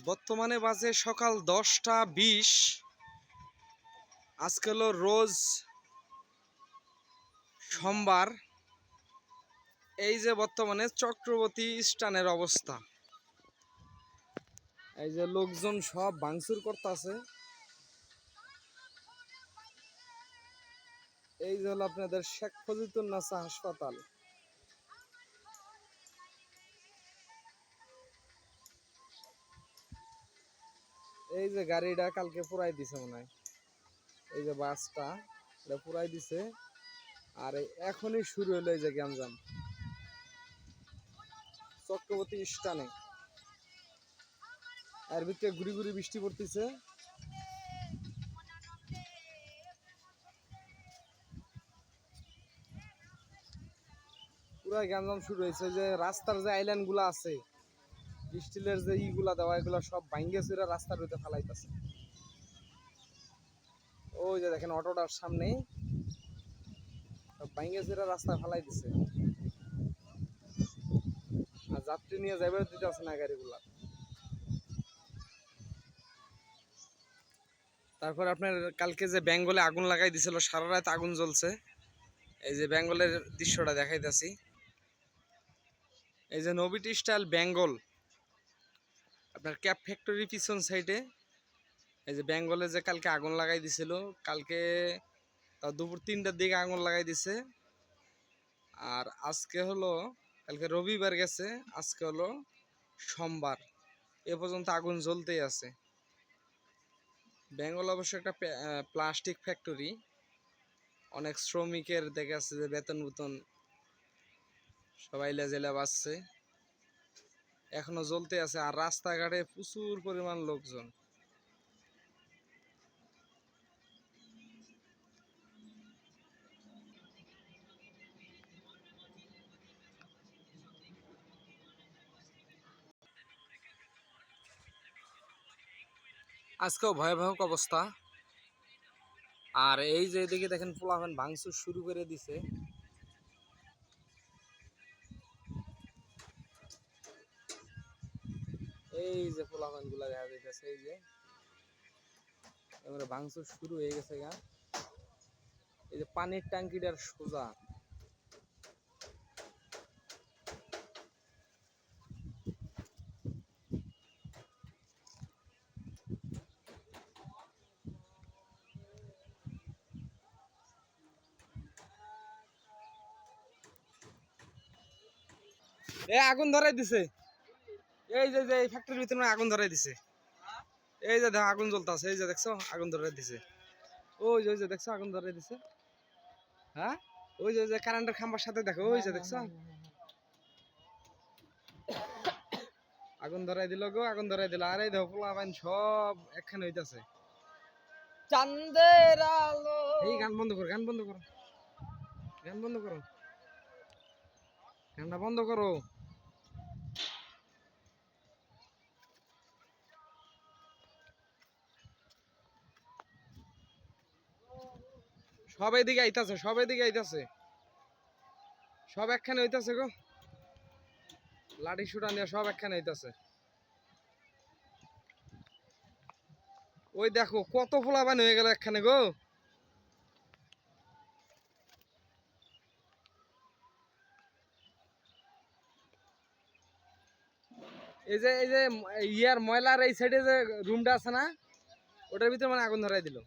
বর্তমানে বাজে সকাল 10টা 20। আজকে হলো রোজ সোমবার। এই যে বর্তমানে চক্রবর্তী স্টানের অবস্থা, এই যে লোকজন সব ভাঙচুর করতেছে। এই যে হলো আপনাদের শেখ ফজিলুন্নেছা হাসপাতাল। এই যে গাড়িটা কালকে পুরাই দিছে মনে হয়, এই যে বাসটা এটা পুরাই দিছে। আর এখনই শুরু হলো এই যে গ্যাঞ্জাম চক্রবর্তী স্টানে। এর ভিতরে ঘুরি ঘুরি বৃষ্টি পড়তেছে। পুরাই গ্যাঞ্জাম শুরু হয়েছে। যে রাস্তার যে আইল্যান্ড গুলা আছে, স্টিলের যে ইগুলা দেওয়া, এগুলা সব ভাঙ্গে চুরে রাস্তার ভিতরে ফেলাইতেছে। ওই যে দেখেন অটোটার সামনে সব ভাঙ্গে চুরে রাস্তায় ফেলাই দিছে। আর যাত্রী নিয়ে যাইবার দিতে আছে না গাড়িগুলা। তারপর আপনার কালকে যে বেঙ্গলে আগুন লাগাই দিছিল, সারা রাত আগুন জ্বলছে। এই যে বেঙ্গলের দৃশ্যটা দেখাইতেছি। এই যে নবীটি স্টাইল বেঙ্গল, আপনার ক্যাপ ফ্যাক্টরি পিছন সাইডে। এই যে বেঙ্গলে যে কালকে আগুন লাগাই দিছিল, কালকে তাও দুপুর 3টার দিকে আগুন লাগাই দিছে। আর আজকে হলো, কালকে রবিবার গেছে, আজকে হলো সোমবার, এ পর্যন্ত আগুন জ্বলতেই আছে। বেঙ্গল অবশ্য একটা প্লাস্টিক ফ্যাক্টরি, অনেক শ্রমিকের দেখা যাচ্ছে যে বেতন বুতন সবাই লেজেলা বাঁচছে, এখনো জ্বলতে আছে। আর রাস্তাঘাটে প্রচুর পরিমাণ লোকজন। আজকেও ভয়াবহ অবস্থা। আর এই যে এদিকে দেখেন পোলাপান ভাঙচুর শুরু করে দিছে। এই যে পোলাপান গুলা দেখা যাইতেছে, এই যে এবারে ভাঙচুর শুরু হয়ে গেছে গা। এই যে পানির ট্যাঙ্কিটার সোজা আগুন ধরাই দিছে। এই যে এই ফ্যাক্টরির ভিতরে আগুন ধরাই দিছে। এই যে দেখো আগুন জ্বলতেছে, এই যে দেখছো আগুন ধরাই দিছে। ওই যে দেখছো আগুন ধরাই দিছে। হ্যাঁ, ওই যে কারেন্টের খাম্বার সাথে দেখো, ওই যে দেখছো আগুন ধরাই দিল গো, আগুন ধরাই দিল। আর এই দেখো পোলাপান সব একখানে হইতাছে। চাঁদের আলো, এই গান বন্ধ করো, গান বন্ধ করো, গান বন্ধ করো, গানটা বন্ধ করো। সব এদিকে আইতাছে, সব এদিকে আইতাছে, সব একখানে হইতাছে গো। লাঠি সুটা নিয়ে সব একখানে হইতাছে। ওই দেখো কত পোলাপান হয়ে গেল একখানে গো। এই যে ইয়ার ময়লার এই সাইডে যে রুমটা আছে না, ওটার ভিতরে মানে আগুন ধরাই দিল।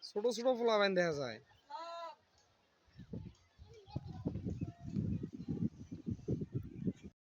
ছোট ছোট পোলাপান দেখা যায়।